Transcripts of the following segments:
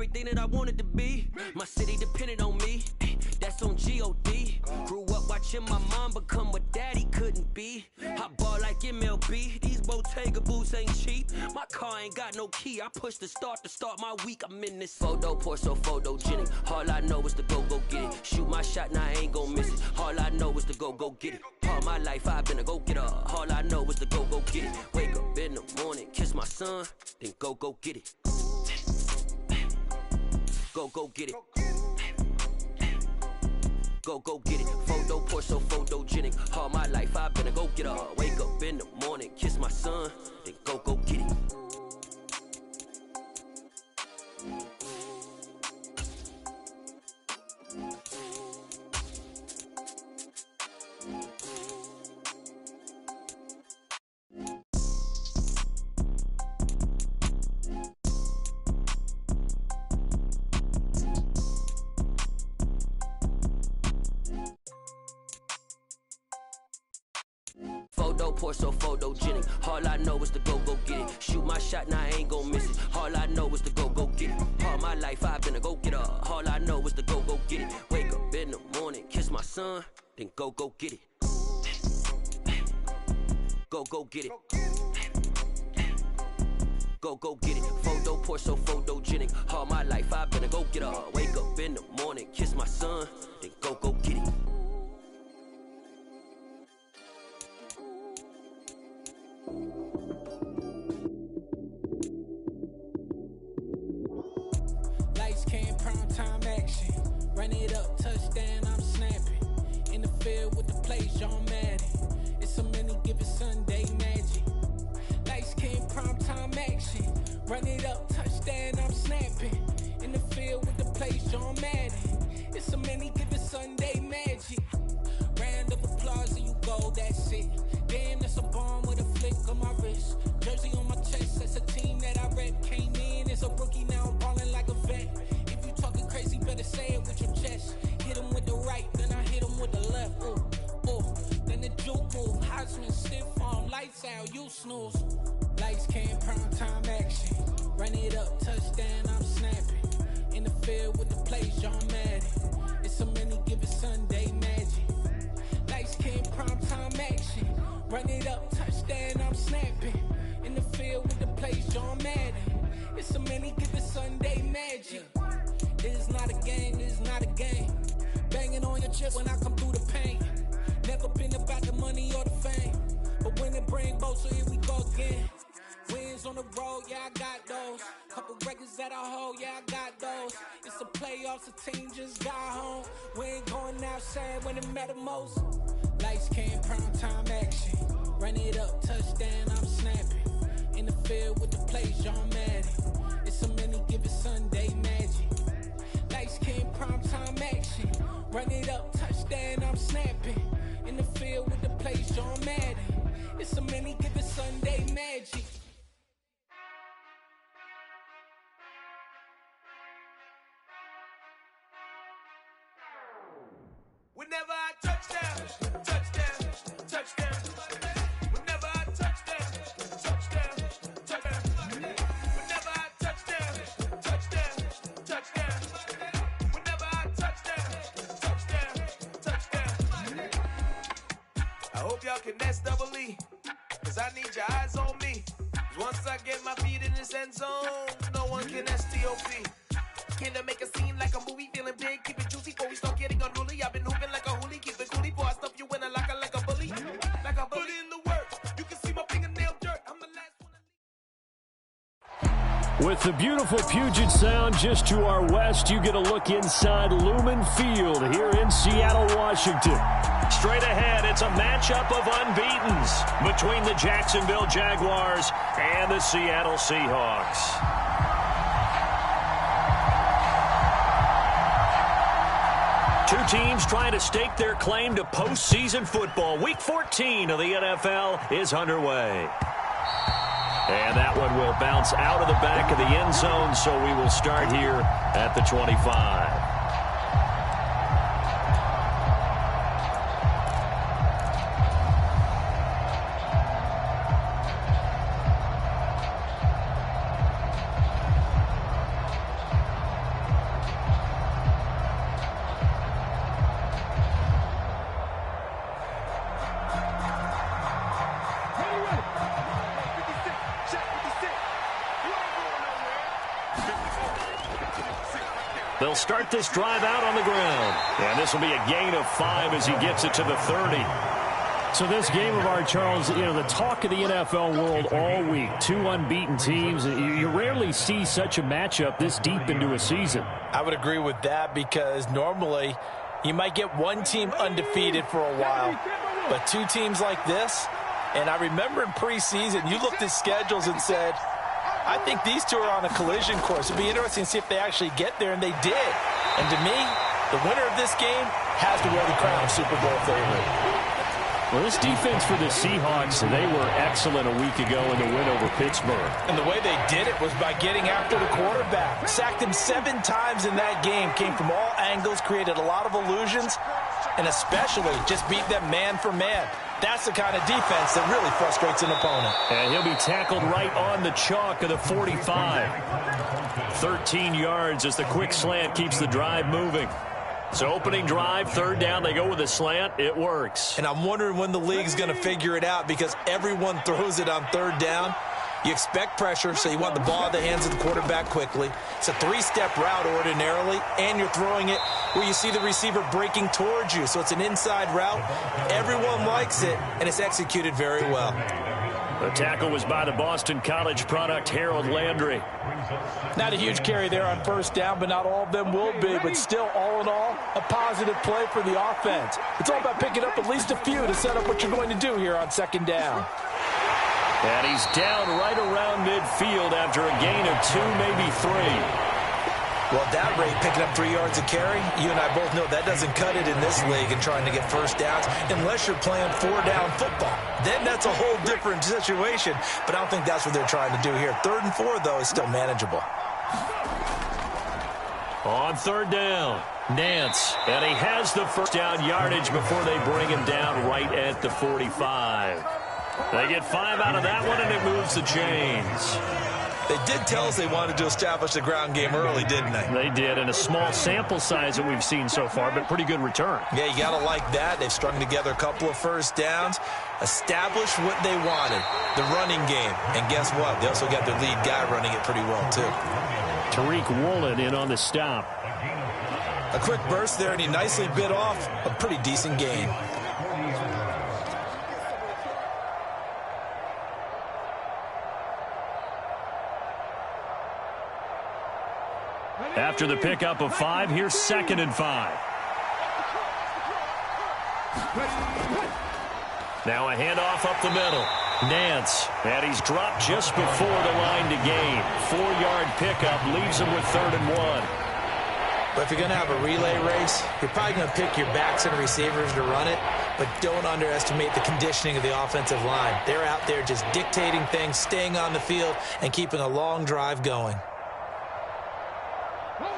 Everything that I wanted to be, my city depended on me. That's on G.O.D. Grew up watching my mom become what daddy couldn't be. I ball like MLB, these Bottega boots ain't cheap. My car ain't got no key, I push the start to start my week. I'm in this photo, pour so photogenic. All I know is to go get it. Shoot my shot, now I ain't gon' miss it. All I know is to go get it. All my life I've been a go-getter. All I know is to go get it. Wake up in the morning, kiss my son, then go get it. Go get it. Go get it. Photo, pour so photogenic. All my life I've been a go-getter. Wake up in the morning, kiss my son, then go get it. Photo, pour so photogenic. All I know is to go get it. Shoot my shot, now I ain't gon' miss it. All I know is to go get it. All my life I've been a go-getter. All I know is to go get it. Wake up in the morning, kiss my son, then go get it. Go get it. Go get it. Photo, pour so photogenic. All my life I've been a go-getter. Wake up in the morning, kiss my son, then go get it. Lights came, prime time action. Run it up, touchdown, I'm snapping. In the field with the plays, John Madden. It's a many given Sunday magic. Lights came, prime time action. Run it up, touchdown, I'm snapping. In the field with the plays, John Madden. It's a many given Sunday magic. Round of applause and you go, that's it. Damn, that's a bomb with a flick on my wrist. Jersey on my chest, that's a team that I rep. Came in as a rookie, now I'm ballin' like a vet. If you talking crazy, better say it with your chest. Hit him with the right, then I hit him with the left. Ooh, then the juke move. Heisman stiff arm, lights out, you snooze. Lights came, prime time action. Run it up, touchdown, I'm snapping. In the field with the plays, John Madden. It's a many given Sunday magic. Lights came, prime time action. Run it up, touchdown, I'm snapping. In the field with the plays, John Madden. It's a many given Sunday magic. This is not a game, this is not a game. Banging on your chest when I come through the pain. Never been about the money or the fame. But when it bring both, so here we go again. Wins on the road, yeah, I got those. Couple records that I hold, yeah, I got those. It's the playoffs, the team just got home. We ain't going outside when it matter most. Lights came, prime time action. Run it up, touchdown, I'm snapping. In the field with the plays, John Madden. It's a many given Sunday magic. Lights came, prime time action. Run it up, touchdown, I'm snapping. In the field with the plays, John Madden. It's a many given Sunday magic. Whenever I touchdown, touchdown, touchdown. Whenever I touchdown, touchdown, touchdown. Whenever I touchdown, touchdown, touchdown. Whenever I touchdown, touchdown, touchdown. I hope y'all can S-double-E, cause I need your eyes on me. 'Cause once I get my feet in this end zone, no one can S-T-O-P. Can I make a scene like a movie, feeling big, keep it juicy before we start getting unruly. I've been hooping like a hoolie, keep it coolie before I stuff you in a locker like a bully. Like a bully. Put in the work, you can see my fingernail dirt. I'm the last one. With the beautiful Puget Sound just to our west, you get a look inside Lumen Field here in Seattle, Washington. Straight ahead, it's a matchup of unbeatens between the Jacksonville Jaguars and the Seattle Seahawks. Two teams trying to stake their claim to postseason football. Week 14 of the NFL is underway. And that one will bounce out of the back of the end zone, so we will start here at the 25. They'll start this drive out on the ground. And this will be a gain of 5 as he gets it to the 30. So this game of ours, Charles, the talk of the NFL world all week. 2 unbeaten teams. You rarely see such a matchup this deep into a season. I would agree with that because normally you might get one team undefeated for a while. But 2 teams like this, and I remember in preseason, you looked at schedules and said, I think these 2 are on a collision course. It'd be interesting to see if they actually get there, and they did. And to me, the winner of this game has to wear the crown of Super Bowl favorite. Well, this defense for the Seahawks, they were excellent a week ago in the win over Pittsburgh. And the way they did it was by getting after the quarterback. Sacked him 7 times in that game. Came from all angles, created a lot of illusions, and especially just beat them man for man. That's the kind of defense that really frustrates an opponent. And he'll be tackled right on the chalk of the 45. 13 yards as the quick slant keeps the drive moving. So opening drive, 3rd down, they go with a slant. It works. And I'm wondering when the league's going to figure it out because everyone throws it on 3rd down. You expect pressure, so you want the ball in the hands of the quarterback quickly. It's a 3-step route ordinarily, and you're throwing it where you see the receiver breaking towards you. So it's an inside route. Everyone likes it, and it's executed very well. The tackle was by the Boston College product, Harold Landry. Not a huge carry there on 1st down, but not all of them will be. But still, all in all, a positive play for the offense. It's all about picking up at least a few to set up what you're going to do here on 2nd down. And he's down right around midfield after a gain of 2, maybe 3. Well, at that rate, picking up 3 yards a carry, you and I both know that doesn't cut it in this league and trying to get 1st downs unless you're playing 4-down football. Then that's a whole different situation, but I don't think that's what they're trying to do here. 3rd and 4, though, is still manageable. On 3rd down, Nance, and he has the 1st down yardage before they bring him down right at the 45. They get 5 out of that one, and it moves the chains. They did tell us they wanted to establish the ground game early, didn't they? They did, and a small sample size that we've seen so far, but pretty good return. Yeah, you got to like that. They've strung together a couple of 1st downs, established what they wanted, the running game. And guess what? They also got their lead guy running it pretty well, too. Tariq Woolen in on the stop. A quick burst there, and he nicely bit off a pretty decent gain. After the pickup of 5, here's 2nd and 5. Now a handoff up the middle. Nance, and he's dropped just before the line to gain. 4-yard pickup leaves him with 3rd and 1. But if you're going to have a relay race, you're probably going to pick your backs and receivers to run it, but don't underestimate the conditioning of the offensive line. They're out there just dictating things, staying on the field, and keeping a long drive going.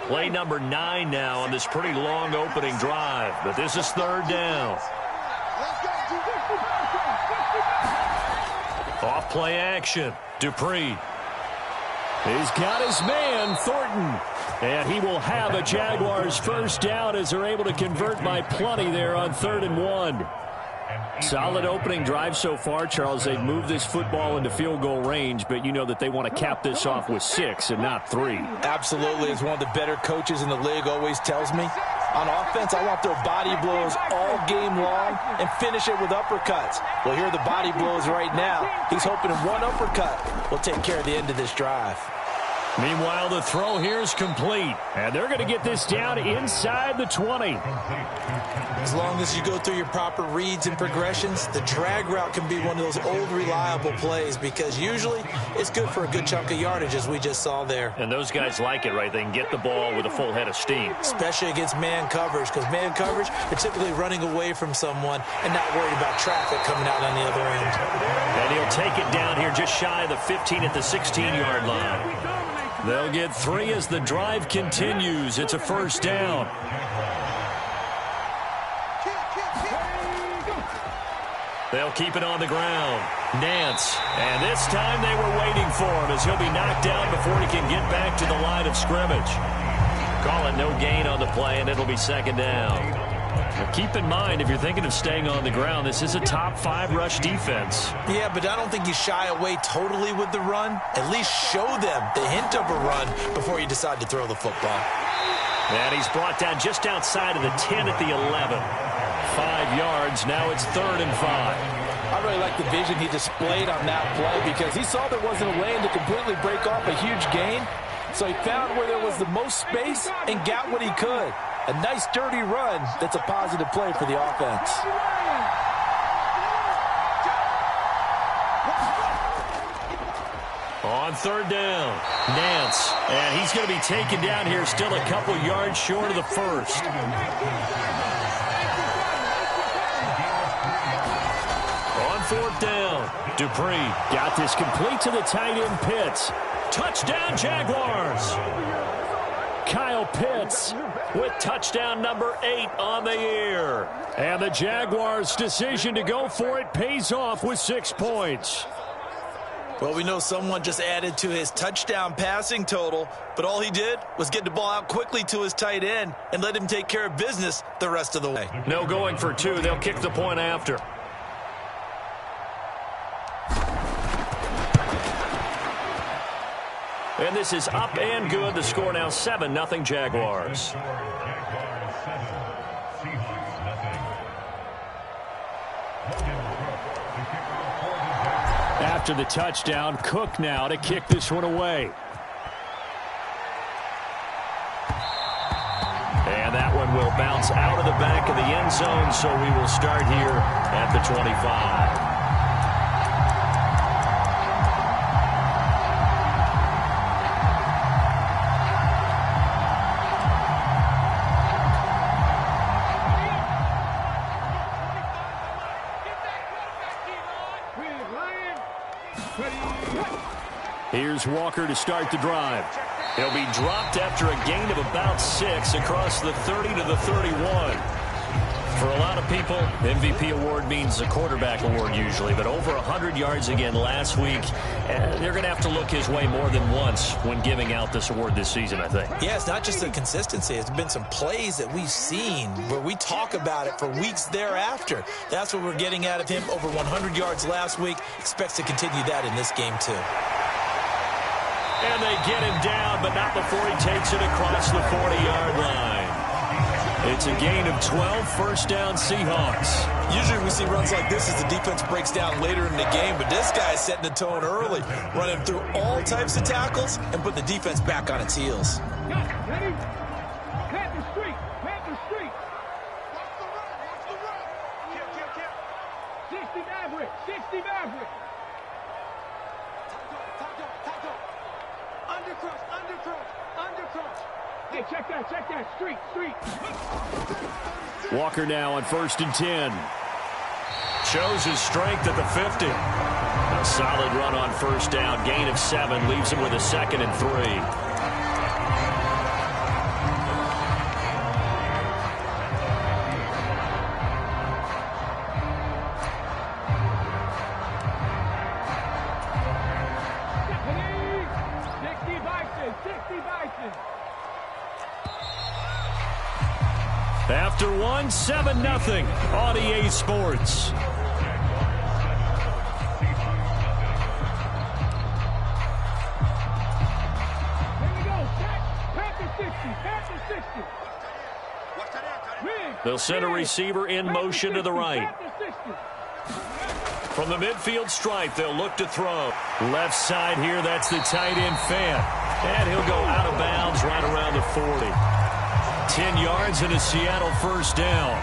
Play number 9 now on this pretty long opening drive, but this is 3rd down. Off play action, Dupree. He's got his man, Thornton. And he will have a Jaguars 1st down as they're able to convert by plenty there on 3rd and 1. Solid opening drive so far, Charles. They've moved this football into field goal range, but you know that they want to cap this off with 6 and not 3. Absolutely. As one of the better coaches in the league always tells me, on offense, I want their body blows all game long and finish it with uppercuts. Well, here are the body blows right now. He's hoping one uppercut will take care of the end of this drive. Meanwhile, the throw here is complete, and they're going to get this down inside the 20. As long as you go through your proper reads and progressions, the drag route can be one of those old reliable plays because usually it's good for a good chunk of yardage, as we just saw there. And those guys like it, right? They can get the ball with a full head of steam. Especially against man coverage, because man coverage, they're typically running away from someone and not worried about traffic coming out on the other end. And he'll take it down here just shy of the 15 at the 16-yard line. They'll get 3 as the drive continues. It's a 1st down. They'll keep it on the ground. Nance. And this time they were waiting for him as he'll be knocked down before he can get back to the line of scrimmage. Call it no gain on the play, and it'll be 2nd down. Now keep in mind, if you're thinking of staying on the ground, this is a top 5 rush defense. Yeah, but I don't think you shy away totally with the run. At least show them the hint of a run before you decide to throw the football. And he's brought down just outside of the 10 at the 11. 5 yards. Now it's 3rd and 5. I really like the vision he displayed on that play because he saw there wasn't a lane to completely break off a huge gain. So he found where there was the most space and got what he could. A nice, dirty run that's a positive play for the offense. On 3rd down, Nance. And he's going to be taken down here, still a couple yards short of the first. On 4th down, Dupree got this complete to the tight end Pitts. Touchdown, Jaguars. Kyle Pitts with touchdown number 8 on the year. And the Jaguars' decision to go for it pays off with 6 points. Well, we know someone just added to his touchdown passing total, but all he did was get the ball out quickly to his tight end and let him take care of business the rest of the way. No going for 2. They'll kick the point after. And this is up and good. The score now 7-0 Jaguars. After the touchdown, Cook now to kick this one away. And that one will bounce out of the back of the end zone, so we will start here at the 25. Here's Walker to start the drive. He'll be dropped after a gain of about 6 across the 30 to the 31. For a lot of people, MVP award means a quarterback award usually, but over 100 yards again last week. They're going to have to look his way more than once when giving out this award this season, I think. Yeah, it's not just the consistency. It's been some plays that we've seen where we talk about it for weeks thereafter. That's what we're getting out of him. Over 100 yards last week. Expects to continue that in this game, too. And they get him down, but not before he takes it across the 40-yard line. It's a gain of 12, 1st down Seahawks. Usually we see runs like this as the defense breaks down later in the game, but this guy's setting the tone early, running through all types of tackles and putting the defense back on its heels. Ready? Plant the street. Plant the street. Watch the run. Kill. 60 Maverick. 60 Maverick. Undercross. Hey, check that. Street. Walker now on 1st and 10. Shows his strength at the 50. A solid run on 1st down. Gain of 7. Leaves him with a 2nd and 3. After 1, 7-0 on EA Sports. They'll send a receiver in motion to the right. From the midfield stripe, they'll look to throw. Left side here, that's the tight end Fant. And he'll go out of bounds right around the 40. 10 yards and a Seattle 1st down.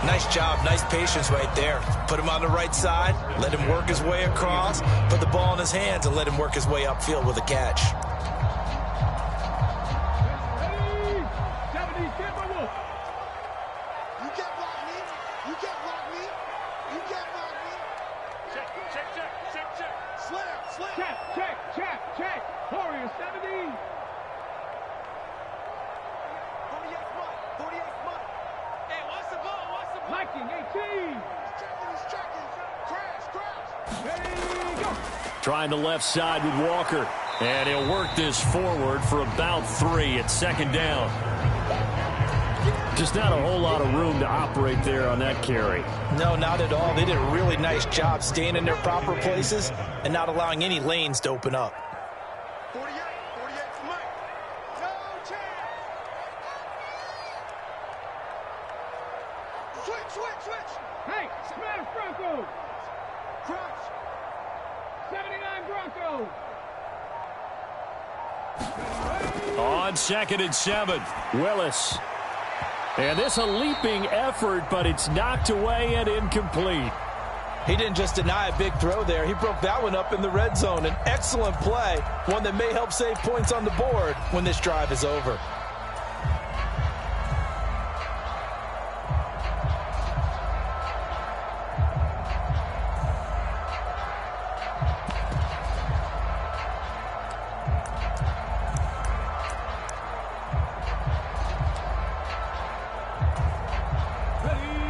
Nice job, nice patience right there. Put him on the right side, let him work his way across, put the ball in his hands, and let him work his way upfield with a catch. Check. Warrior 70. 48 month. Hey, what's the ball? Liking 18. He's checking. Crash. There you go. Trying the left side with Walker. And he'll work this forward for about 3 at 2nd down. Just not a whole lot of room to operate there on that carry. No, not at all. They did a really nice job staying in their proper places and not allowing any lanes to open up. 48 for Mike. No chance. Switch. Hey, smash Broncos. Cross. 79 Broncos. On 2nd and 7, Willis. And this a leaping effort, but it's knocked away and incomplete. He didn't just deny a big throw there. He broke that one up in the red zone. An excellent play, one that may help save points on the board when this drive is over.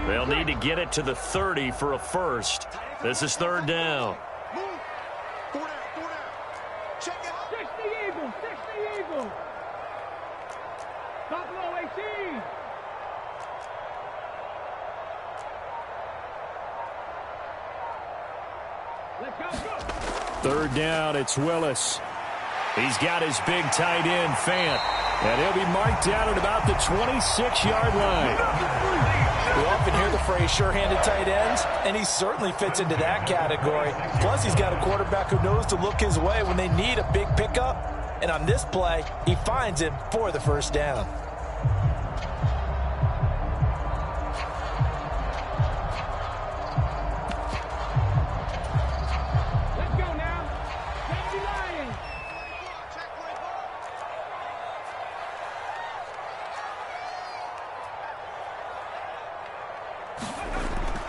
They'll need to get it to the 30 for a first. This is 3rd down. Move. 4 down. Check it out. 60 Eagles. Buffalo 18. Let's go. 3rd down, it's Willis. He's got his big tight end, Fant. And he'll be marked down at about the 26-yard line. We often hear the phrase sure-handed tight ends, and he certainly fits into that category. Plus, he's got a quarterback who knows to look his way when they need a big pickup. And on this play, he finds him for the first down. Let's go now. 70 Lions. Check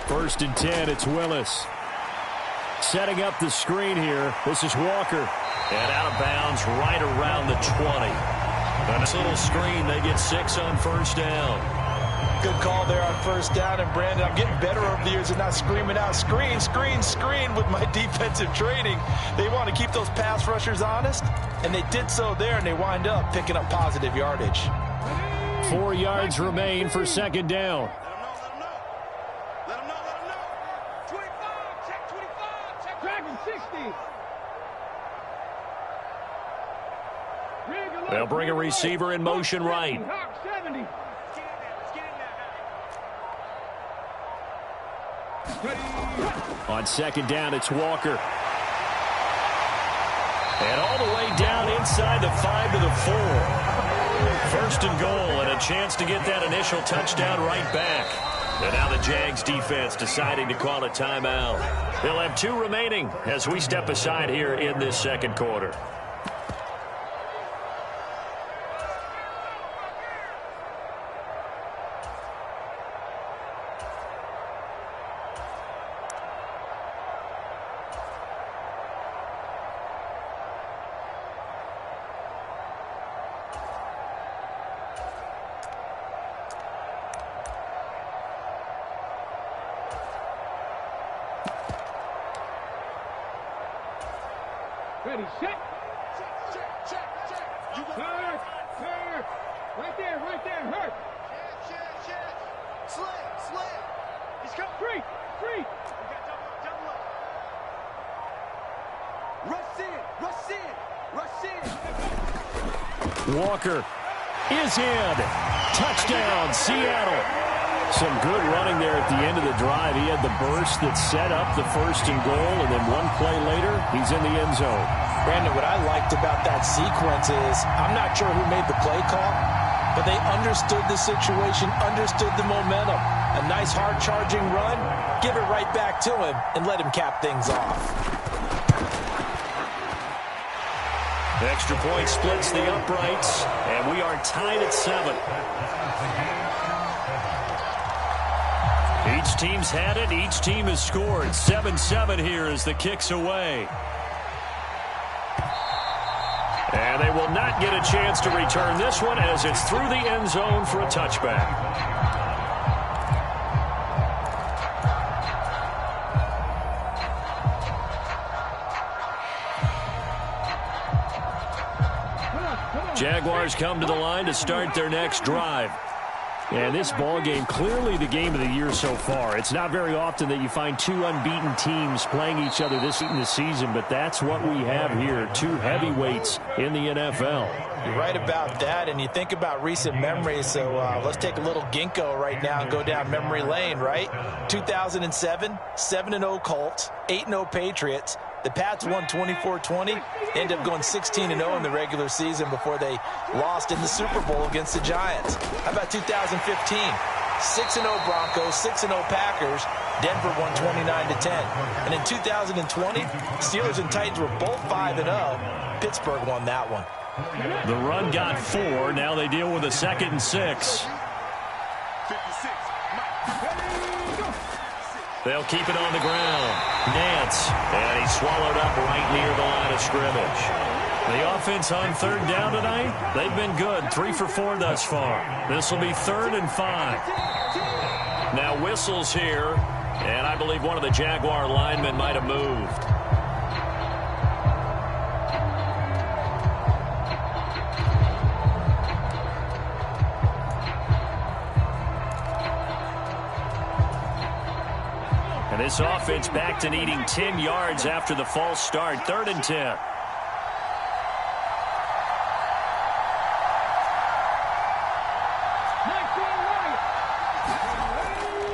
1st and 10, it's Willis. Setting up the screen here. This is Walker. And out of bounds right around the 20. On this little screen, they get 6 on 1st down. Good call there on 1st down. And, Brandon, I'm getting better over the years and not screaming out, screen with my defensive training. They want to keep those pass rushers honest, and they did so there, and they wind up picking up positive yardage. 4 yards remain for 2nd down. Let him know. 25. Check 25. Check Dragon 60. They'll bring a receiver in motion right. Hawk 70. Let's get in now. On 2nd down, it's Walker. And all the way down inside the 5 to the 4. 1st and goal, and a chance to get that initial touchdown right back. And now the Jags defense deciding to call a timeout. They'll have 2 remaining as we step aside here in this 2nd quarter. Ready, set. Check. You got Hurt. Right there, hurt. Check. Slam. He's coming. Free. We got double up. Rush in. Walker is in. Touchdown, Seattle. Some good running there at the end of the drive. He had the burst that set up the 1st and goal, and then one play later, he's in the end zone. Brandon, what I liked about that sequence is I'm not sure who made the play call, but they understood the situation, understood the momentum. A nice hard-charging run, give it right back to him, and let him cap things off. The extra point splits the uprights, and we are tied at 7. Each team's had it. Each team has scored. 7-7 here as the kick's away. And they will not get a chance to return this one as it's through the end zone for a touchback. Jaguars come to the line to start their next drive. And this ball game, clearly the game of the year so far. It's not very often that you find two unbeaten teams playing each other this season, but that's what we have here, two heavyweights in the NFL. You're right about that, and you think about recent memories, so let's take a little ginkgo right now and go down memory lane, right? 2007, 7-0 Colts, 8-0 Patriots. The Pats won 24-20, ended up going 16-0 in the regular season before they lost in the Super Bowl against the Giants. How about 2015? 6-0 Broncos, 6-0 Packers. Denver won 29-10. And in 2020, Steelers and Titans were both 5-0. Pittsburgh won that one. The run got 4. Now they deal with a 2nd and 6. They'll keep it on the ground. Nance, and he's swallowed up right near the line of scrimmage. The offense on 3rd down tonight, they've been good. 3 for 4 thus far. This will be 3rd and 5. Now whistles here, and I believe one of the Jaguar linemen might have moved. And this offense back to needing 10 yards after the false start. 3rd and 10.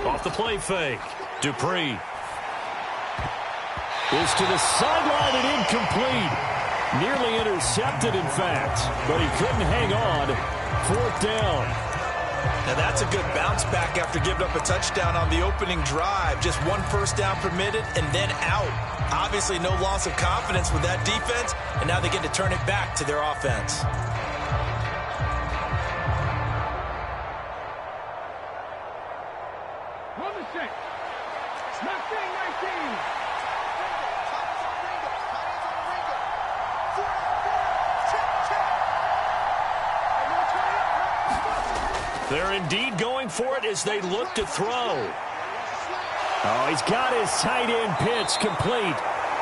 Off the play fake. Dupree is to the sideline and incomplete. Nearly intercepted, in fact, but he couldn't hang on. 4th down. Now that's a good bounce back after giving up a touchdown on the opening drive. Just 1 first down permitted and then out. Obviously no loss of confidence with that defense, and now they get to turn it back to their offense. Number 6. Nothing 19. They're indeed going for it as they look to throw. Oh, he's got his tight end pitch complete.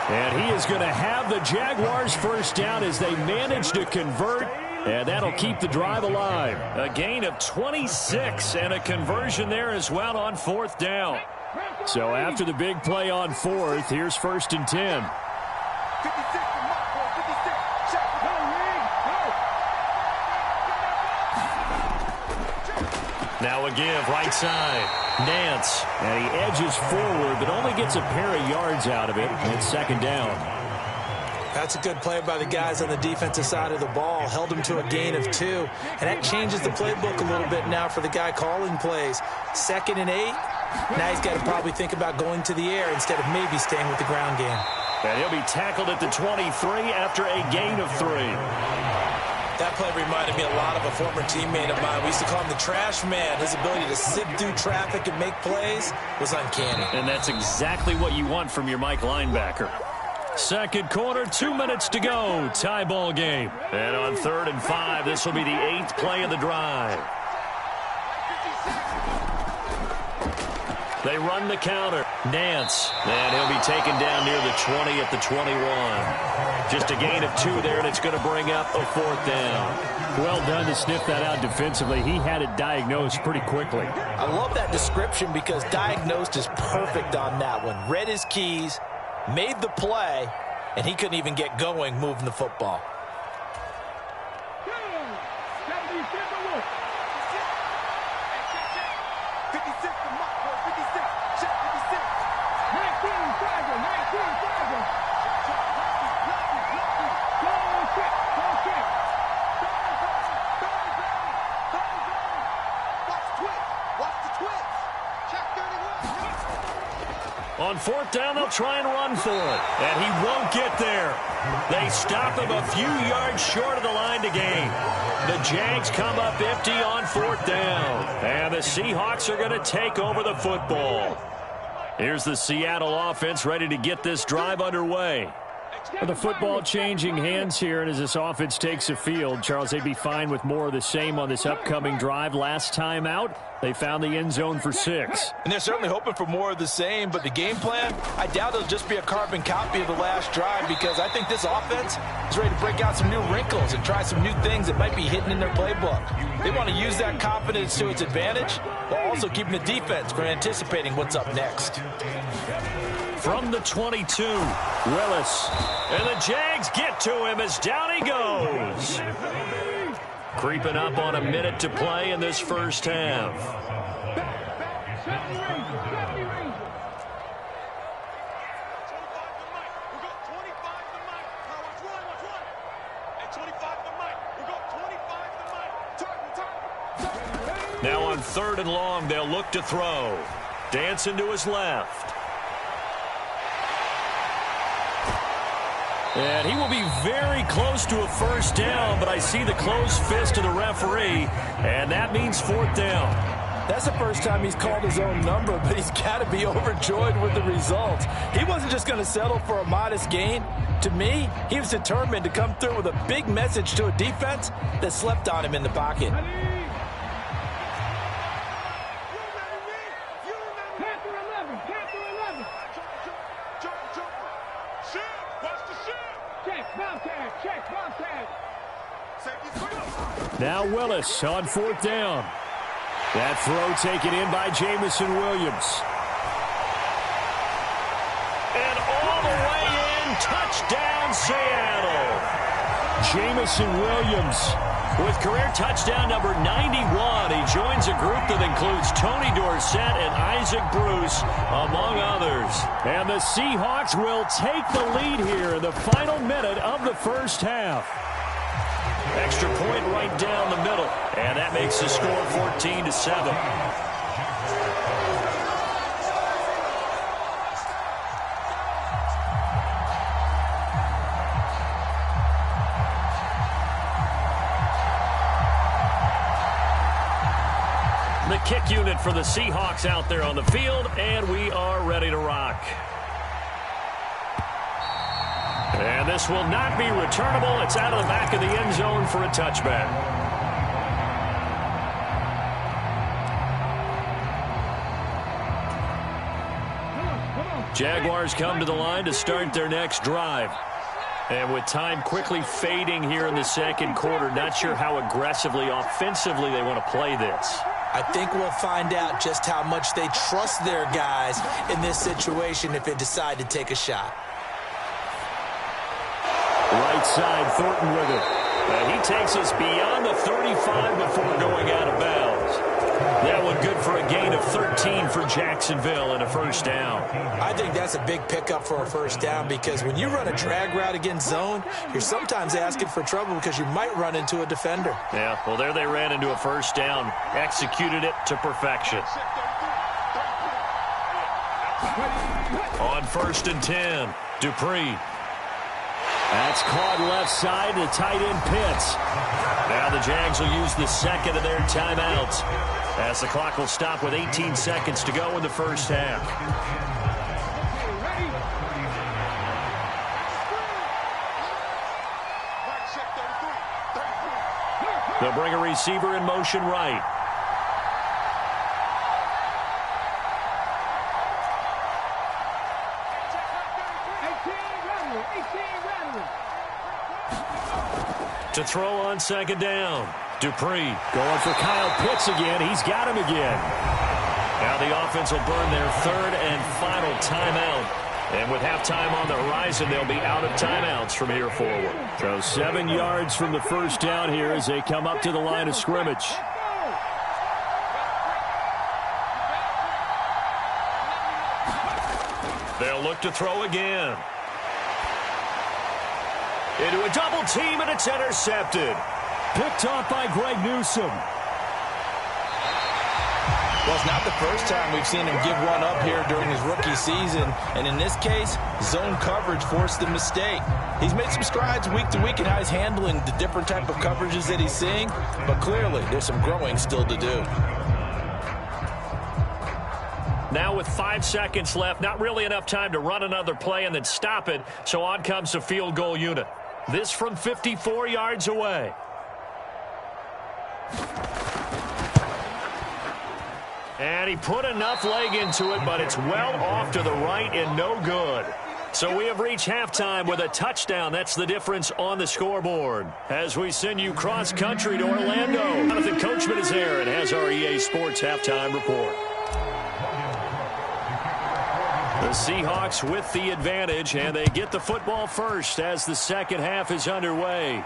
And he is going to have the Jaguars first down as they manage to convert. And that'll keep the drive alive. A gain of 26 and a conversion there as well on 4th down. So after the big play on 4th, here's 1st and 10. Now a give, right side. Nance, and he edges forward, but only gets a pair of yards out of it. And it's 2nd down. That's a good play by the guys on the defensive side of the ball. Held him to a gain of 2. And that changes the playbook a little bit now for the guy calling plays. 2nd and 8. Now he's got to probably think about going to the air instead of maybe staying with the ground game. And he'll be tackled at the 23 after a gain of 3. That play reminded me a lot of a former teammate of mine. We used to call him the trash man. His ability to sit through traffic and make plays was uncanny. And that's exactly what you want from your Mike linebacker. 2nd quarter, 2 minutes to go. Tie ball game. And on 3rd and 5, this will be the 8th play of the drive. They run the counter. Nance. And he'll be taken down near the 20 at the 21. Just a gain of 2 there, and it's going to bring up a 4th down. Well done to sniff that out defensively. He had it diagnosed pretty quickly. I love that description because diagnosed is perfect on that one. Read his keys, made the play, and he couldn't even get going moving the football. On 4th down, they'll try and run for it. And he won't get there. They stop him a few yards short of the line to gain. The Jags come up empty on 4th down. And the Seahawks are going to take over the football. Here's the Seattle offense ready to get this drive underway. The football changing hands here, and as this offense takes the field, Charles, they'd be fine with more of the same on this upcoming drive. Last time out, they found the end zone for 6. And they're certainly hoping for more of the same, but the game plan, I doubt it'll just be a carbon copy of the last drive, because I think this offense is ready to break out some new wrinkles and try some new things that might be hidden in their playbook. They want to use that confidence to its advantage while also keeping the defense from anticipating what's up next. From the 22, Willis. And the Jags get to him as down he goes. Creeping up on a minute to play in this first half. Now on 3rd and long, they'll look to throw. Dancing to his left. And he will be very close to a first down, but I see the closed fist of the referee, and that means 4th down. That's the first time he's called his own number, but he's got to be overjoyed with the results. He wasn't just going to settle for a modest gain. To me, he was determined to come through with a big message to a defense that slept on him in the pocket. Now Willis on 4th down. That throw taken in by Jamison Williams. And all the way in, touchdown Seattle. Jamison Williams with career touchdown number 91. He joins a group that includes Tony Dorsett and Isaac Bruce, among others. And the Seahawks will take the lead here in the final minute of the first half. Extra point right down the middle, and that makes the score 14-7. The kick unit for the Seahawks out there on the field, and we are ready to rock. And this will not be returnable. It's out of the back of the end zone for a touchback. Jaguars come to the line to start their next drive. And with time quickly fading here in the second quarter, not sure how aggressively, offensively they want to play this. I think we'll find out just how much they trust their guys in this situation if they decide to take a shot. Right side, Thornton with it. And he takes us beyond the 35 before going out of bounds. That one good for a gain of 13 for Jacksonville and a first down. I think that's a big pickup for a first down, because when you run a drag route against zone, you're sometimes asking for trouble because you might run into a defender. Yeah, well, there they ran into a first down. Executed it to perfection. On 1st and 10, Dupree. That's caught left side, the tight end Pitts. Now the Jags will use the second of their timeouts, as the clock will stop with 18 seconds to go in the first half. They'll bring a receiver in motion right. To throw on 2nd down. Dupree going for Kyle Pitts again. He's got him again. Now the offense will burn their 3rd and final timeout. And with halftime on the horizon, they'll be out of timeouts from here forward. So 7 yards from the first down here as they come up to the line of scrimmage. They'll look to throw again. Into a double team, and it's intercepted. Picked off by Greg Newsome. Well, it's not the first time we've seen him give one up here during his rookie season. And in this case, zone coverage forced the mistake. He's made some strides week to week in how he's handling the different type of coverages that he's seeing. But clearly, there's some growing still to do. Now with 5 seconds left, not really enough time to run another play and then stop it, so on comes the field goal unit. This from 54 yards away. And he put enough leg into it, but it's well off to the right and no good. So we have reached halftime with a touchdown. That's the difference on the scoreboard. As we send you cross-country to Orlando. Jonathan Coachman is there and has our EA Sports halftime report. The Seahawks with the advantage, and they get the football first as the second half is underway.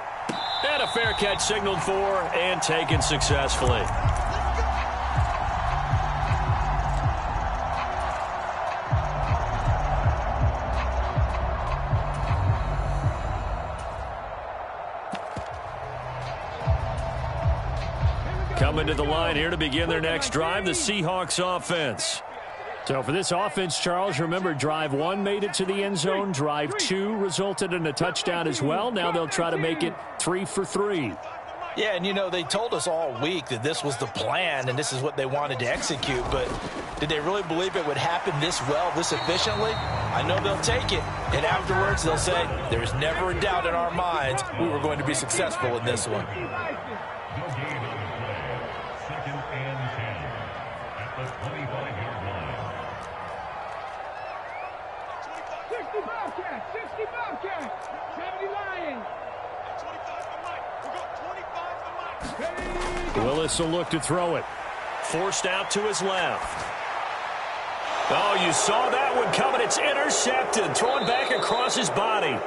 And a fair catch signaled for and taken successfully. Coming to the line here to begin their next drive, the Seahawks offense. So for this offense, Charles, remember, drive 1 made it to the end zone. Drive 2 resulted in a touchdown as well. Now they'll try to make it 3 for 3. Yeah, and, you know, they told us all week that this was the plan and this is what they wanted to execute. But did they really believe it would happen this well, this efficiently? I know they'll take it. And afterwards, they'll say, there's never a doubt in our minds we were going to be successful in this one. Willis will look to throw it. Forced out to his left. Oh, you saw that one coming. It's intercepted. Thrown back across his body.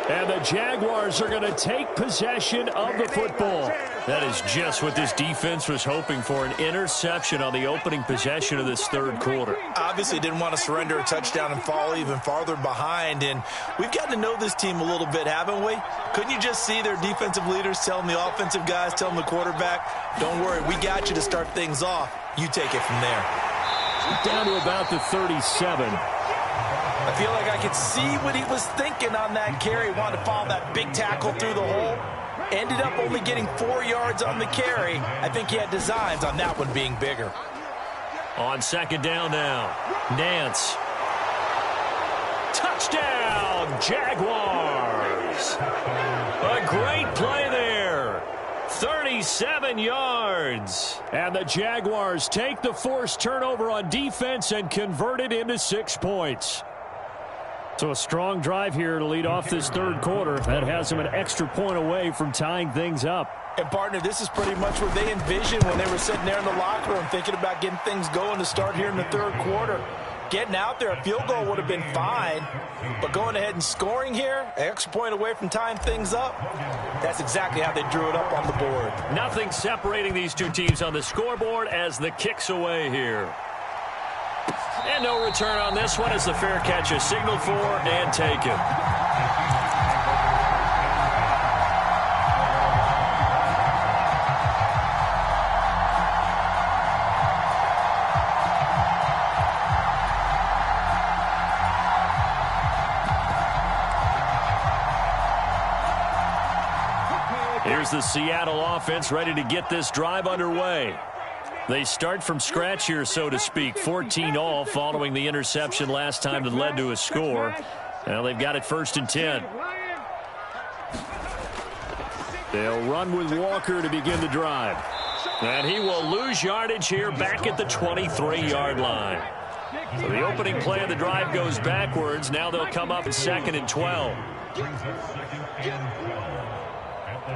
And the Jaguars are going to take possession of the football. That is just what this defense was hoping for, an interception on the opening possession of this third quarter. Obviously didn't want to surrender a touchdown and fall even farther behind. And we've gotten to know this team a little bit, haven't we? Couldn't you just see their defensive leaders telling the offensive guys, telling the quarterback, don't worry, we got you to start things off. You take it from there. Down to about the 37. I feel like I could see what he was thinking on that carry. Wanted to follow that big tackle through the hole. Ended up only getting 4 yards on the carry. I think he had designs on that one being bigger. On second down now, Nance. Touchdown, Jaguars. A great play there. 37 yards. And the Jaguars take the forced turnover on defense and convert it into 6 points. So a strong drive here to lead off this third quarter. That has them an extra point away from tying things up. And, partner, this is pretty much what they envisioned when they were sitting there in the locker room thinking about getting things going to start here in the third quarter. Getting out there, a field goal would have been fine. But going ahead and scoring here, an extra point away from tying things up, that's exactly how they drew it up on the board. Nothing separating these two teams on the scoreboard as the kick's away here. And no return on this one as the fair catch is signaled for and taken. Here's the Seattle offense ready to get this drive underway. They start from scratch here, so to speak. 14 all following the interception last time that led to a score. Now they've got it 1st and 10. They'll run with Walker to begin the drive. And he will lose yardage here back at the 23-yard line. So the opening play of the drive goes backwards. Now they'll come up at 2nd and 12.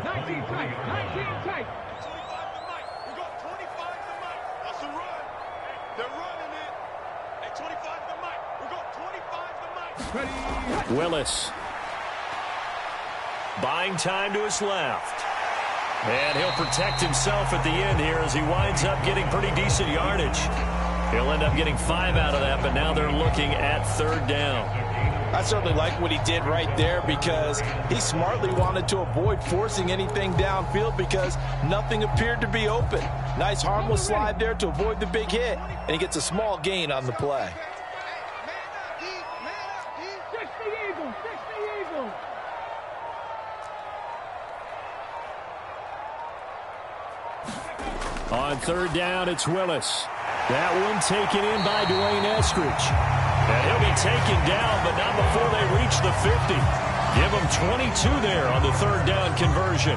19 tight. Willis. Buying time to his left. And he'll protect himself at the end here as he winds up getting pretty decent yardage. He'll end up getting 5 out of that, but now they're looking at 3rd down. I certainly like what he did right there because he smartly wanted to avoid forcing anything downfield because nothing appeared to be open. Nice harmless slide there to avoid the big hit, and he gets a small gain on the play. On 3rd down, it's Willis. That one taken in by Dwayne Eskridge. And he'll be taken down, but not before they reach the 50. Give him 22 there on the third down conversion.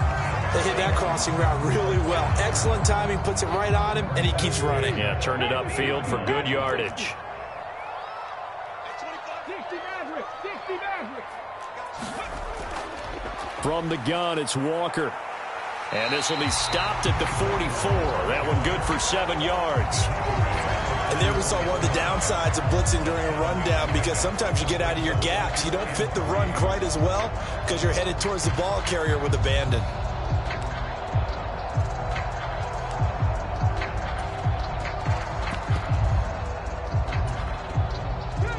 They hit that crossing route really well. Excellent timing, puts it right on him, and he keeps running. Yeah, turned it upfield for good yardage. 60 Maverick. 60 Maverick. From the gun, it's Walker. And this will be stopped at the 44. That one good for 7 yards. And there we saw one of the downsides of blitzing during a rundown, because sometimes you get out of your gaps. You don't fit the run quite as well because you're headed towards the ball carrier with abandon.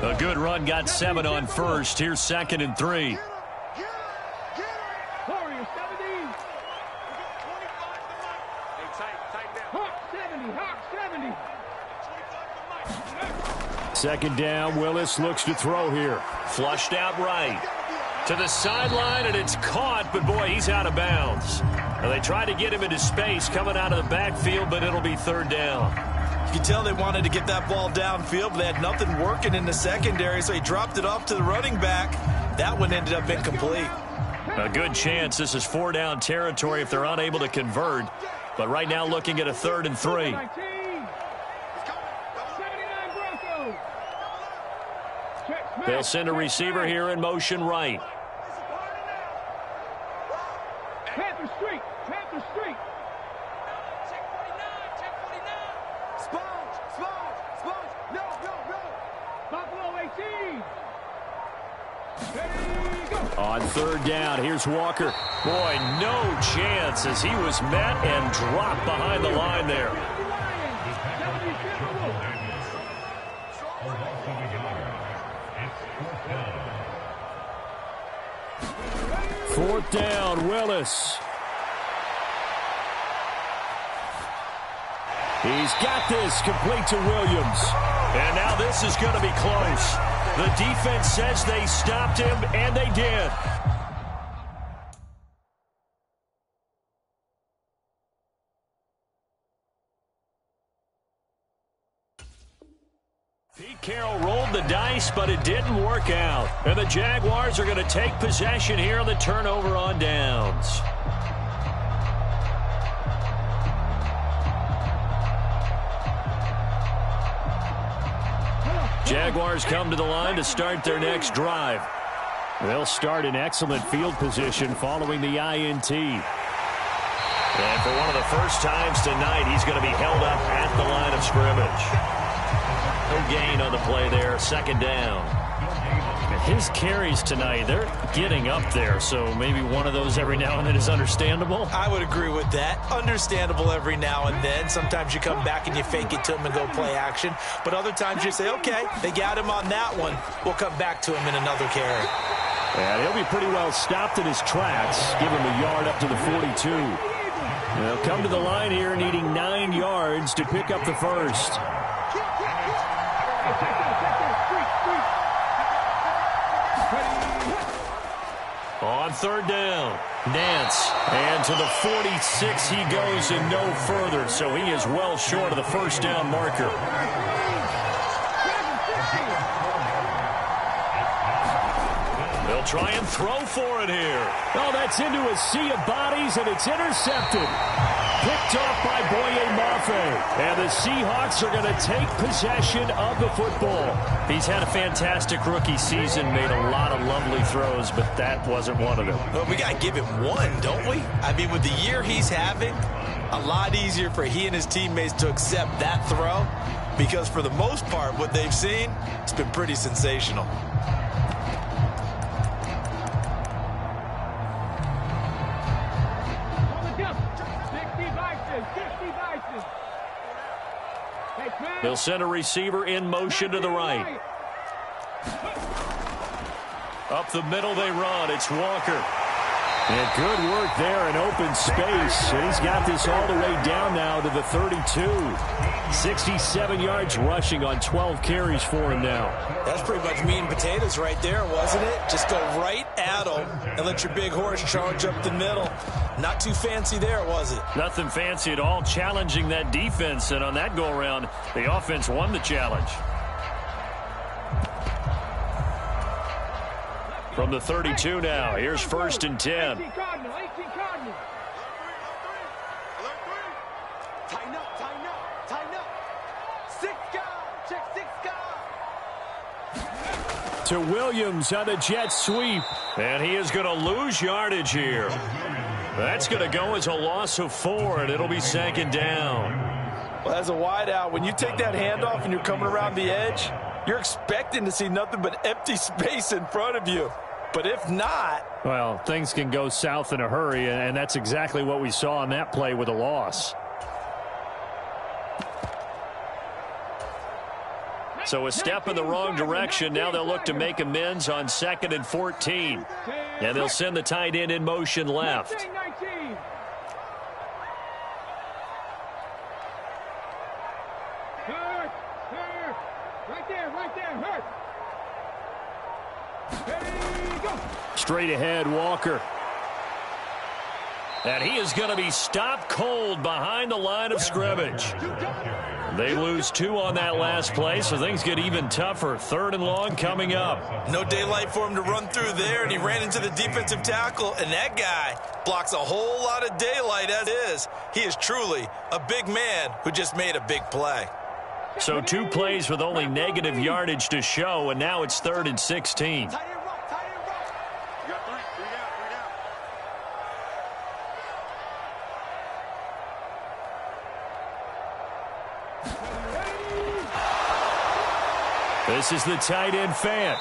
A good run, got 7 on first. Here's 2nd and 3. Warrior 70. Hawk 70. Hawk 70. Second down, Willis looks to throw here. Flushed out right. To the sideline, and it's caught, but boy, he's out of bounds. Now, they tried to get him into space coming out of the backfield, but it'll be third down. You can tell they wanted to get that ball downfield, but they had nothing working in the secondary, so he dropped it off to the running back. That one ended up incomplete. A good chance this is 4-down territory if they're unable to convert. But right now looking at a 3rd and 3. 79 Broncos. They'll send a receiver here in motion right. Panther Street. Panther Street. Buffalo 18. On 3rd down, here's Walker. Boy, no chance as he was met and dropped behind the line there. 4th down, Willis. He's got this complete to Williams. And now this is going to be close. The defense says they stopped him, and they did. Pete Carroll rolled the dice, but it didn't work out. And the Jaguars are going to take possession here on the turnover on downs. Jaguars come to the line to start their next drive. They'll start in excellent field position following the INT. And for one of the first times tonight, he's going to be held up at the line of scrimmage. No gain on the play there, 2nd down. His carries tonight, they're getting up there, so maybe one of those every now and then is understandable. I would agree with that. Understandable every now and then. Sometimes you come back and you fake it to him and go play action. But other times you say, okay, they got him on that one. We'll come back to him in another carry. And he'll be pretty well stopped in his tracks. Give him a yard up to the 42. They'll come to the line here needing 9 yards to pick up the first. On 3rd down, Nance. And to the 46 he goes and no further. So he is well short of the first down marker. They'll try and throw for it here. Oh, that's into a sea of bodies, and it's intercepted. Picked off by Boye Mafe. And the Seahawks are going to take possession of the football. He's had a fantastic rookie season, made a lot of lovely throws, but that wasn't one of them. Well, we got to give him one, don't we? I mean, with the year he's having, a lot easier for he and his teammates to accept that throw, because for the most part, what they've seen, it's been pretty sensational. They'll send a receiver in motion to the right. Up the middle they run. It's Walker. And good work there in open space. And he's got this all the way down now to of the 32. 67 yards rushing on 12 carries for him now. That's pretty much meat and potatoes right there, wasn't it? Just go right at them and let your big horse charge up the middle. Not too fancy there, was it? Nothing fancy at all, challenging that defense, and on that go-around, the offense won the challenge. From the 32 now, here's 1st and 10. 18 Cardinal, 18 Cardinal. Tighten up, tighten up, tighten up. 6 guard, check 6 guard. To Williams on the jet sweep, and he is going to lose yardage here. That's going to go as a loss of 4, and it'll be 2nd down. Well, as a wideout, when you take that handoff and you're coming around the edge, you're expecting to see nothing but empty space in front of you. But if not... Well, things can go south in a hurry, and that's exactly what we saw on that play with a loss. So a step in the wrong direction. Now they'll look to make amends on 2nd and 14. And they'll send the tight end in motion left. 19. Hurt. Right there, hurt. Ready, go. Straight ahead, Walker. And he is going to be stopped cold behind the line of scrimmage. They lose 2 on that last play, so things get even tougher. 3rd and long coming up. No daylight for him to run through there, and he ran into the defensive tackle, and that guy blocks a whole lot of daylight as is. He is truly a big man who just made a big play. So 2 plays with only negative yardage to show, and now it's 3rd and 16. Tight end rock, tight end rock. You got 3 down. This is the tight end Fant.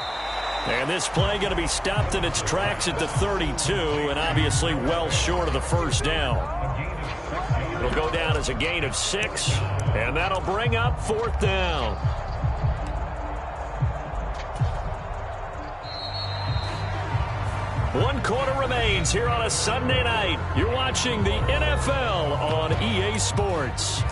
And this play going to be stopped in its tracks at the 32, and obviously well short of the 1st down. It'll go down as a gain of 6, and that'll bring up 4th down. One quarter remains here on a Sunday night. You're watching the NFL on EA Sports.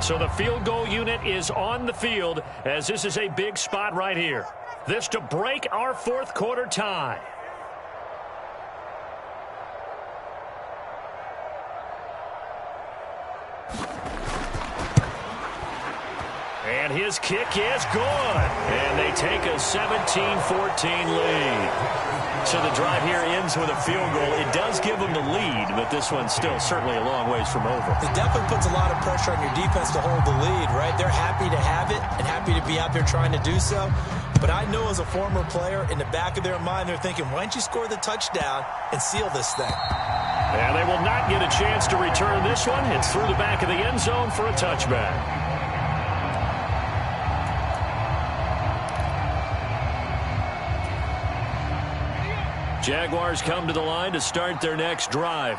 So the field goal unit is on the field as this is a big spot right here. This to break our 4th quarter tie. And his kick is good. And they take a 17-14 lead. So the drive here ends with a field goal. It does give them the lead, but this one's still certainly a long ways from over. It definitely puts a lot of pressure on your defense to hold the lead, right? They're happy to have it and happy to be out there trying to do so. But I know as a former player, in the back of their mind, they're thinking, why don't you score the touchdown and seal this thing? And they will not get a chance to return this one. It's through the back of the end zone for a touchback. Jaguars come to the line to start their next drive.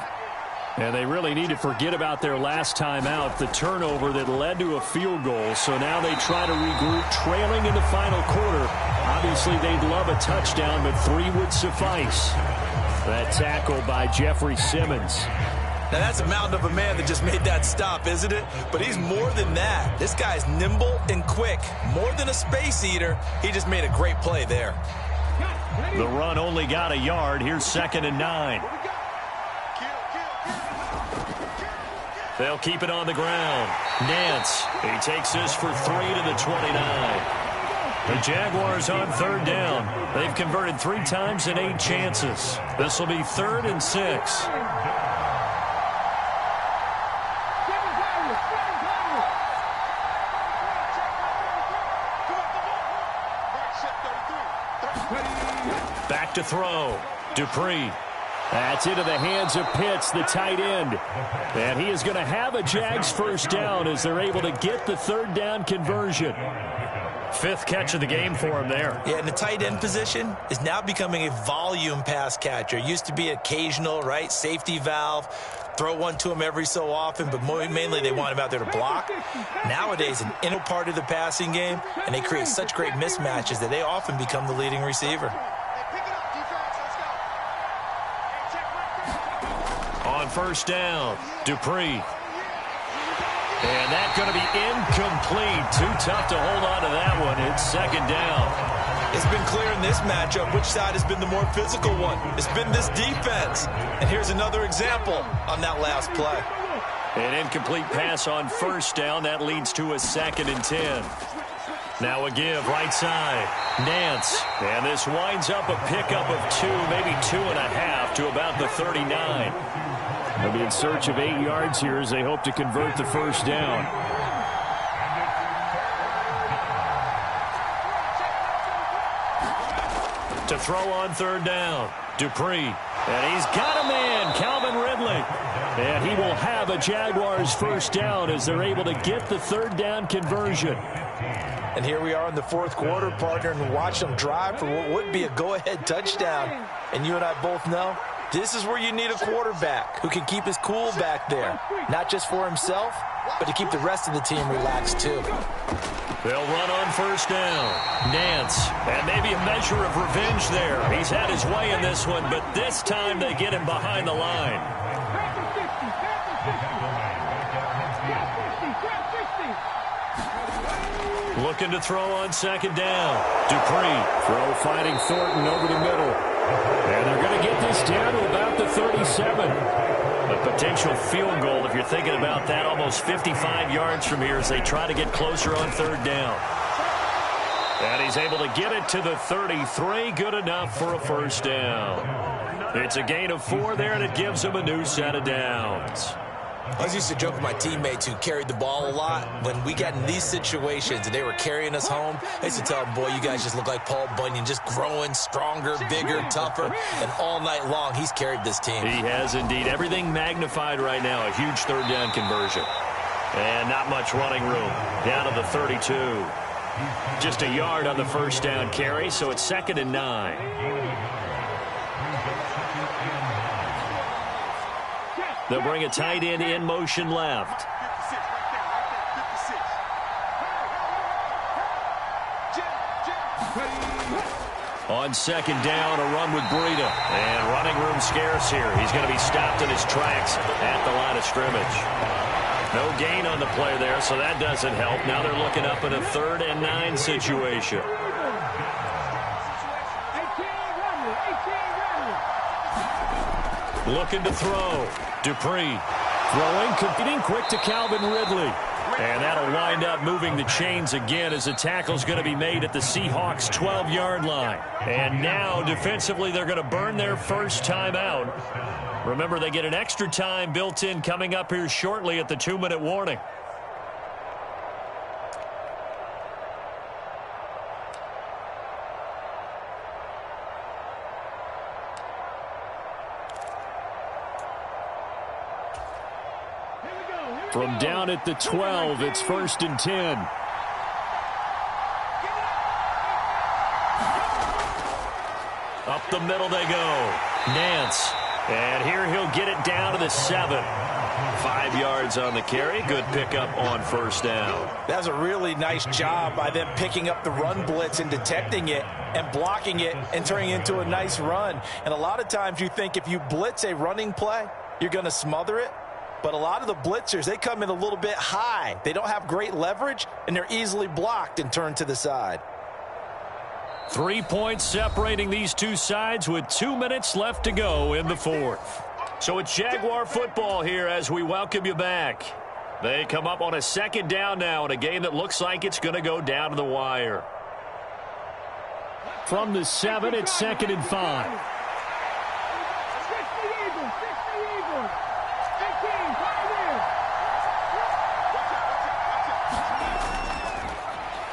And they really need to forget about their last time out, the turnover that led to a field goal. So now they try to regroup, trailing in the final quarter. Obviously, they'd love a touchdown, but 3 would suffice. That tackle by Jeffrey Simmons. Now, that's a mountain of a man that just made that stop, isn't it? But he's more than that. This guy's nimble and quick. More than a space eater, he just made a great play there. The run only got a yard. Here's 2nd and 9. They'll keep it on the ground. Nance, he takes this for 3 to the 29. The Jaguars on 3rd down. They've converted 3 times in 8 chances. This will be 3rd and 6. Back to throw. Dupree. That's into the hands of Pitts, the tight end. And he is going to have a Jags 1st down as they're able to get the 3rd down conversion. 5th catch of the game for him there. Yeah, and the tight end position is now becoming a volume pass catcher. It used to be occasional, right? Safety valve. throw one to him every so often, but mainly they want him out there to block. Nowadays, an integral part of the passing game, and they create such great mismatches that they often become the leading receiver. On first down, Dupree. And that's going to be incomplete. Too tough to hold on to that one. It's second down. It's been clear in this matchup which side has been the more physical one. It's been this defense. And here's another example on that last play. An incomplete pass on first down. That leads to a 2nd and 10. Now a give, right side. Nance. And this winds up a pickup of 2, maybe 2.5 to about the 39. They'll be in search of 8 yards here as they hope to convert the first down. To throw on third down, Dupree. And he's got a man, Calvin Ridley. And he will have a Jaguars first down as they're able to get the third down conversion. And here we are in the fourth quarter, partner, and watch them drive for what would be a go-ahead touchdown. And you and I both know this is where you need a quarterback who can keep his cool back there, not just for himself, but to keep the rest of the team relaxed too. They'll run on first down. Nance, and maybe a measure of revenge there. He's had his way in this one, but this time they get him behind the line. Looking to throw on second down. Dupree, throw fighting Thornton over the middle. And they're going to get this down to about the 37. A potential field goal, if you're thinking about that, almost 55 yards from here as they try to get closer on third down. And he's able to get it to the 33. Good enough for a first down. It's a gain of 4 there, and it gives them a new set of downs. I was used to joke with my teammates who carried the ball a lot. When we got in these situations and they were carrying us home, I used to tell them, boy, you guys just look like Paul Bunyan, just growing stronger, bigger, tougher. And all night long, he's carried this team. He has indeed. Everything magnified right now. A huge third down conversion. And not much running room. Down to the 32. Just a yard on the first down carry, so it's 2nd and 9. They'll bring a tight end in motion left. On second down, a run with Breida. And running room scarce here. He's going to be stopped in his tracks at the line of scrimmage. No gain on the play there, so that doesn't help. Now they're looking up in a 3rd and 9 situation. Looking to throw. Dupree throwing, competing quick to Calvin Ridley. And that'll wind up moving the chains again as the tackle's going to be made at the Seahawks' 12-yard line. And now, defensively, they're going to burn their first time out. Remember, they get an extra time built in coming up here shortly at the 2-minute warning. From down at the 12, it's 1st and 10. Up the middle they go. Nance. And here he'll get it down to the 7. 5 yards on the carry. Good pickup on first down. That was a really nice job by them picking up the run blitz and detecting it and blocking it and turning it into a nice run. And a lot of times you think if you blitz a running play, you're going to smother it. But a lot of the blitzers, they come in a little bit high. They don't have great leverage, and they're easily blocked and turned to the side. 3 points separating these two sides with 2 minutes left to go in the fourth. So it's Jaguar football here as we welcome you back. They come up on a second down now in a game that looks like it's going to go down to the wire. From the 7, it's 2nd and 5.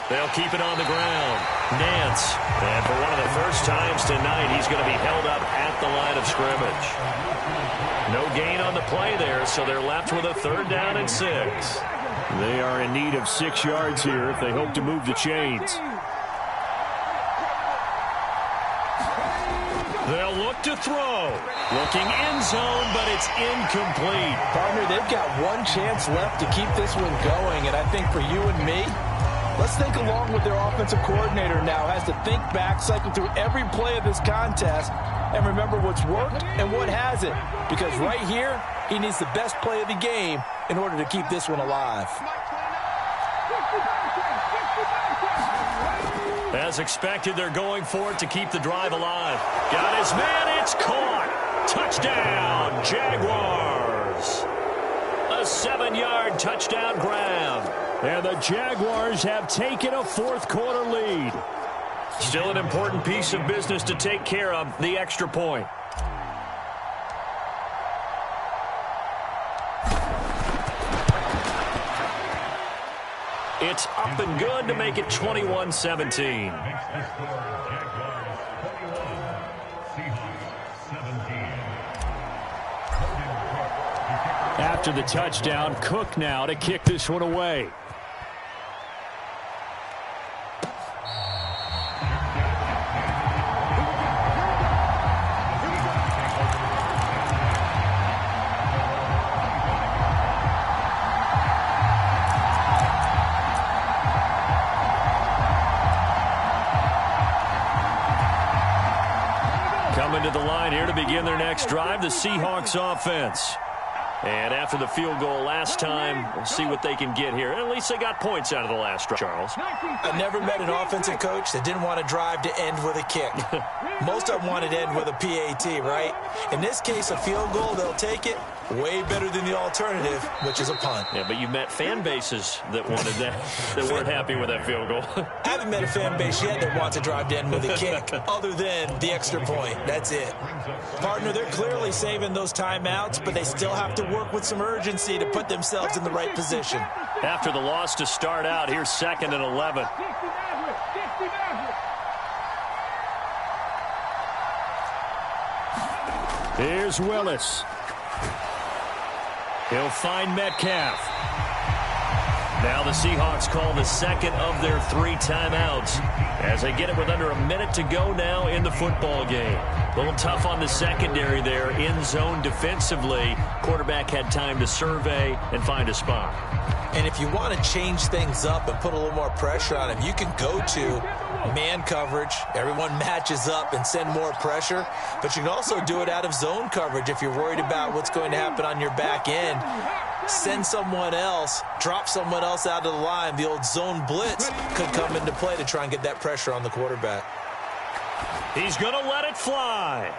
They'll keep it on the ground. Nance. And for one of the first times tonight, he's going to be held up at the line of scrimmage. No gain on the play there, so they're left with a 3rd down and 6. They are in need of 6 yards here if they hope to move the chains. They'll look look to throw. Looking end zone, but it's incomplete. Partner, they've got one chance left to keep this one going, and I think for you and me, let's think along with their offensive coordinator now. Has to think back, cycle through every play of this contest, and remember what's worked and what hasn't. Because right here, he needs the best play of the game in order to keep this one alive. As expected, they're going for it to keep the drive alive. Got his man, it's caught. Touchdown, Jaguars. A 7-yard touchdown grab. And the Jaguars have taken a fourth-quarter lead. Still an important piece of business to take care of, the extra point. It's up and good to make it 21-17. After the touchdown, Cook now to kick this one away. Coming to the line here to begin their next drive, the Seahawks offense. And after the field goal last time, we'll see what they can get here. At least they got points out of the last drive, Charles. I never met an offensive coach that didn't want to drive to end with a kick. Most of them wanted to end with a PAT, right? In this case, a field goal, they'll take it. Way better than the alternative, which is a punt. Yeah, but you met fan bases that wanted that, that weren't happy with that field goal. I haven't met a fan base yet that wants to drive to end with a kick, other than the extra point. That's it. Partner, they're clearly saving those timeouts, but they still have to work with some urgency to put themselves in the right position. After the loss to start out, here's 2nd and 11. Here's Willis. He'll find Metcalf. Now the Seahawks call the second of their 3 timeouts as they get it with under a minute to go now in the football game. A little tough on the secondary there, in zone defensively. Quarterback had time to survey and find a spot. And if you want to change things up and put a little more pressure on him, you can go to man coverage. Everyone matches up and send more pressure. But you can also do it out of zone coverage if you're worried about what's going to happen on your back end. Send someone else, drop someone else out of the line. The old zone blitz could come into play to try and get that pressure on the quarterback. He's going to let it fly.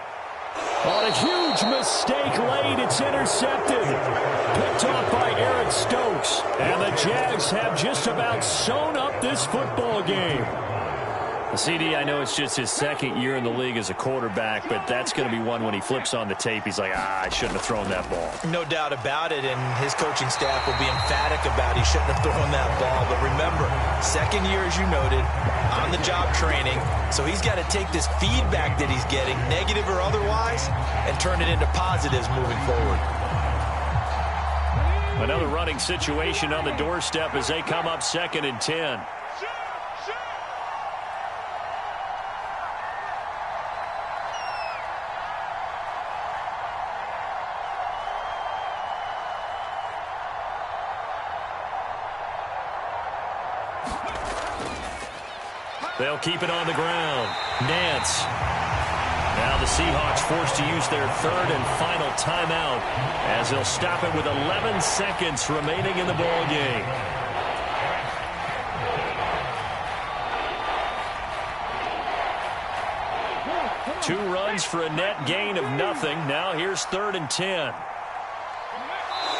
On a huge mistake late, it's intercepted. Picked off by Eric Stokes. And the Jags have just about sewn up this football game. CD, I know it's just his 2nd year in the league as a quarterback, but that's going to be one when he flips on the tape, he's like, I shouldn't have thrown that ball. No doubt about it, and his coaching staff will be emphatic about he shouldn't have thrown that ball. But remember, 2nd year, as you noted, on-the-job training, so he's got to take this feedback that he's getting, negative or otherwise, and turn it into positives moving forward. Another running situation on the doorstep as they come up 2nd and 10. They'll keep it on the ground. Nance. Now the Seahawks forced to use their 3rd and final timeout as they'll stop it with 11 seconds remaining in the ball game. Two runs for a net gain of nothing. Now here's 3rd and 10.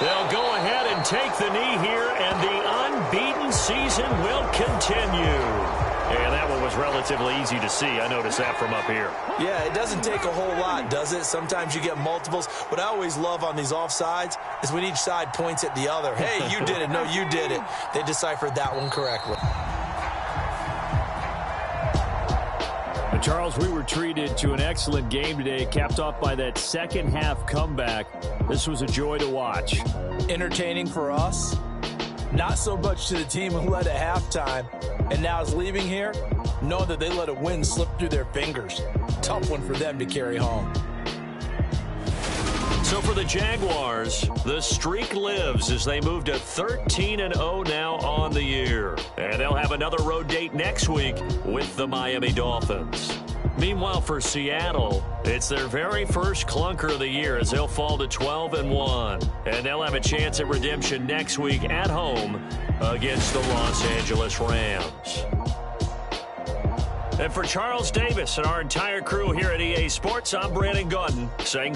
They'll go ahead and take the knee here, and the unbeaten season will continue. And that one was relatively easy to see. I noticed that from up here. Yeah, it doesn't take a whole lot, does it? Sometimes you get multiples. What I always love on these offsides is when each side points at the other. Hey, you did it. No, you did it. They deciphered that one correctly. Charles, we were treated to an excellent game today, capped off by that second-half comeback. This was a joy to watch. Entertaining for us. Not so much to the team who led at halftime and now is leaving here, knowing that they let a win slip through their fingers. Tough one for them to carry home. So for the Jaguars, the streak lives as they move to 13-0 now on the year. And they'll have another road date next week with the Miami Dolphins. Meanwhile, for Seattle, it's their very first clunker of the year as they'll fall to 12-1. And they'll have a chance at redemption next week at home against the Los Angeles Rams. And for Charles Davis and our entire crew here at EA Sports, I'm Brandon Gaudin saying